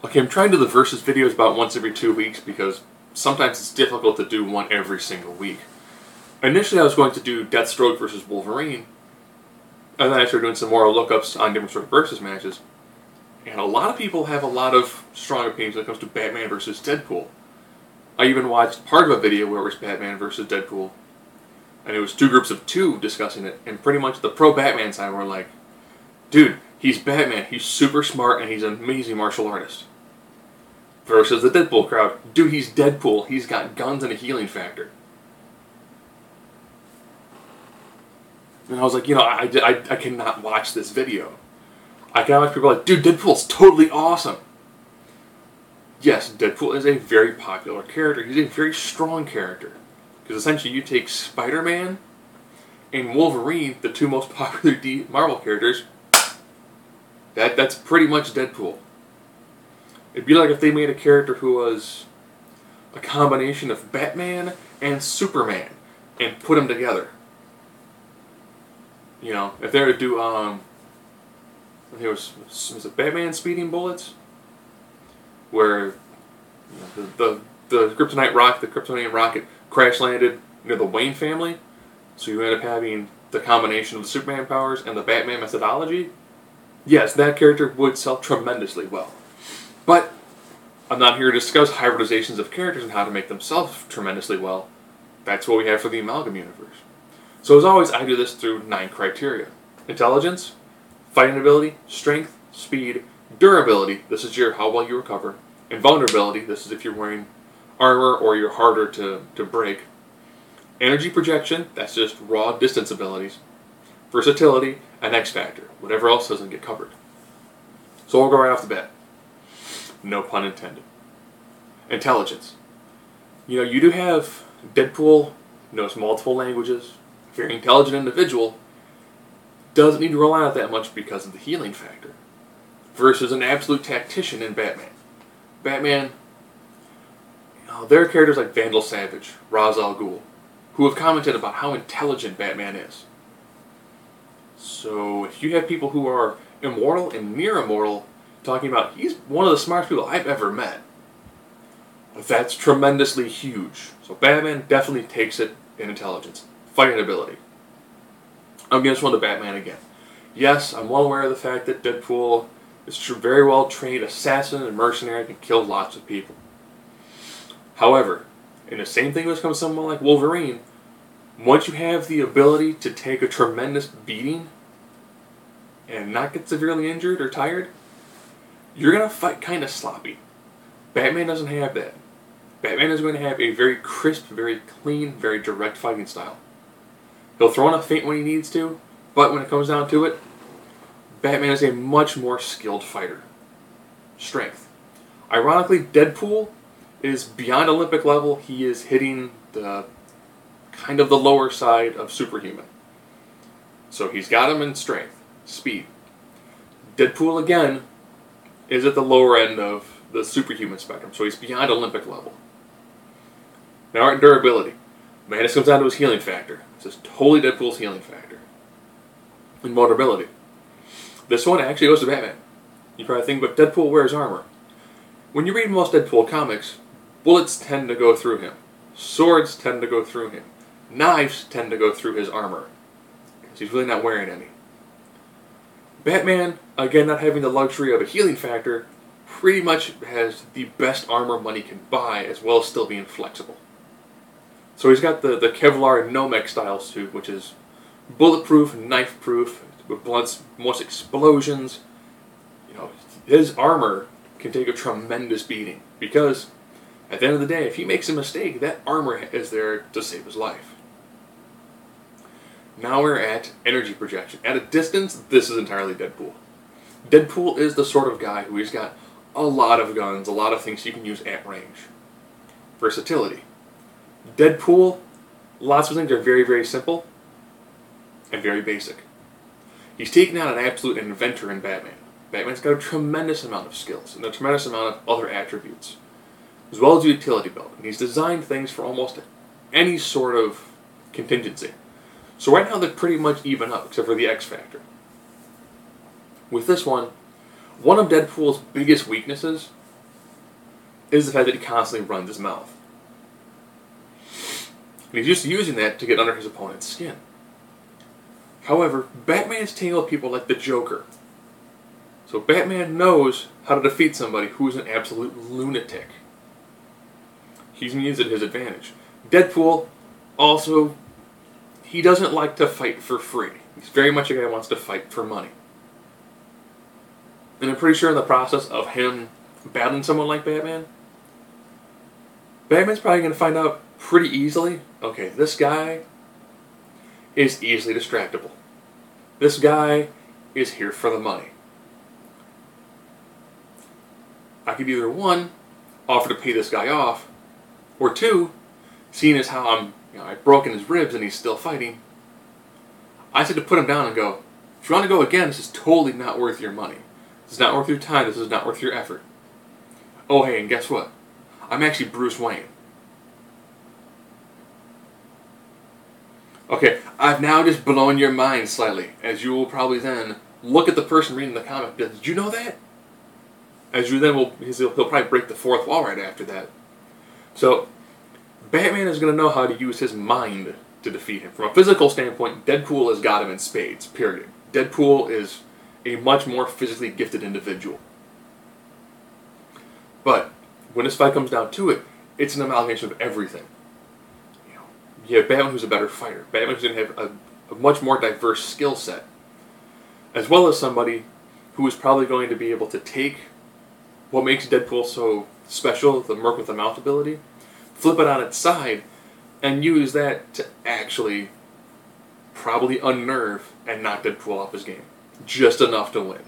Okay, I'm trying to do the versus videos about once every 2 weeks because sometimes it's difficult to do one every single week. Initially I was going to do Deathstroke versus Wolverine, and then I started doing some more lookups on different sort of versus matches. And a lot of people have a lot of strong opinions when it comes to Batman versus Deadpool. I even watched part of a video where it was Batman versus Deadpool, and it was two groups of two discussing it, and pretty much the pro-Batman side were like, dude, he's Batman, he's super smart, and he's an amazing martial artist. Versus the Deadpool crowd, dude, he's Deadpool, he's got guns and a healing factor. And I was like, you know, I cannot watch this video. I cannot watch people like, dude, Deadpool's totally awesome. Yes, Deadpool is a very popular character. He's a very strong character. Because essentially you take Spider-Man and Wolverine, the two most popular Marvel characters, that's pretty much Deadpool. It'd be like if they made a character who was a combination of Batman and Superman and put them together. You know, if they were to do, I think it was it Batman Speeding Bullets? Where you know, the Kryptonian rocket crash landed near the Wayne family, so you end up having the combination of the Superman powers and the Batman methodology. Yes, that character would sell tremendously well. But I'm not here to discuss hybridizations of characters and how to make them sell tremendously well. That's what we have for the Amalgam universe. So as always, I do this through 9 criteria. Intelligence, fighting ability, strength, speed, durability, this is your how well you recover, and vulnerability, this is if you're wearing armor or you're harder to break. Energy projection, that's just raw distance abilities. Versatility, and X factor, whatever else doesn't get covered. So we'll go right off the bat. No pun intended. Intelligence. You know, you do have Deadpool, knows multiple languages, very intelligent individual, doesn't need to rely on that much because of the healing factor. Versus an absolute tactician in Batman. Batman, you know, there are characters like Vandal Savage, Ra's al Ghul, who have commented about how intelligent Batman is. So if you have people who are immortal and near immortal talking about he's one of the smartest people I've ever met, that's tremendously huge. So Batman definitely takes it in intelligence. Fighting ability. I'm going to swing to Batman again. Yes, I'm well aware of the fact that Deadpool is a very well trained assassin and mercenary and can kill lots of people. However, and the same thing when it comes to someone like Wolverine, once you have the ability to take a tremendous beating and not get severely injured or tired, you're going to fight kind of sloppy. Batman doesn't have that. Batman is going to have a very crisp, very clean, very direct fighting style. He'll throw in a feint when he needs to, but when it comes down to it, Batman is a much more skilled fighter. Strength. Ironically, Deadpool is beyond Olympic level. He is hitting the kind of the lower side of superhuman. So he's got him in strength, speed. Deadpool, again, is at the lower end of the superhuman spectrum, so he's beyond Olympic level. Now, in durability. Man, this comes down to his healing factor. This is totally Deadpool's healing factor. And vulnerability. This one actually goes to Batman. You probably think, but Deadpool wears armor. When you read most Deadpool comics, bullets tend to go through him. Swords tend to go through him. Knives tend to go through his armor. Because he's really not wearing any. Batman, again not having the luxury of a healing factor, pretty much has the best armor money can buy, as well as still being flexible. So he's got the Kevlar Nomek style suit, which is bulletproof, knife-proof, with blunts, most explosions. You know, his armor can take a tremendous beating, because at the end of the day, if he makes a mistake, that armor is there to save his life. Now we're at energy projection. At a distance, this is entirely Deadpool. Deadpool is the sort of guy who he's got a lot of guns, a lot of things you can use at range. Versatility. Deadpool, lots of things are very, very simple and very basic. He's taken out an absolute inventor in Batman. Batman's got a tremendous amount of skills and a tremendous amount of other attributes, as well as a utility belt. And he's designed things for almost any sort of contingency. So right now they're pretty much even up, except for the X factor. With this one of Deadpool's biggest weaknesses is the fact that he constantly runs his mouth. And he's just using that to get under his opponent's skin. However, Batman has tangled people like the Joker. So Batman knows how to defeat somebody who is an absolute lunatic. He's going to use it to his advantage. Deadpool, also, he doesn't like to fight for free. He's very much a guy who wants to fight for money. And I'm pretty sure in the process of him battling someone like Batman, Batman's probably going to find out pretty easily, okay, this guy is easily distractible. This guy is here for the money. I could either, one, offer to pay this guy off, or two, seeing as how I've broken his ribs and he's still fighting, I said to put him down and go, if you want to go again, this is totally not worth your money. This is not worth your time. This is not worth your effort. Oh, hey, and guess what? I'm actually Bruce Wayne. Okay, I've now just blown your mind slightly, as you will probably then look at the person reading the comic. Did you know that? As you then he'll probably break the fourth wall right after that. So, Batman is going to know how to use his mind to defeat him. From a physical standpoint, Deadpool has got him in spades, period. Deadpool is a much more physically gifted individual. But, when this fight comes down to it, it's an amalgamation of everything. You have Batman who's a better fighter. Batman who's going to have a much more diverse skill set. As well as somebody who is probably going to be able to take what makes Deadpool so special, the Merc with the mouth ability, flip it on its side, and use that to actually probably unnerve and knock Deadpool off his game. Just enough to win.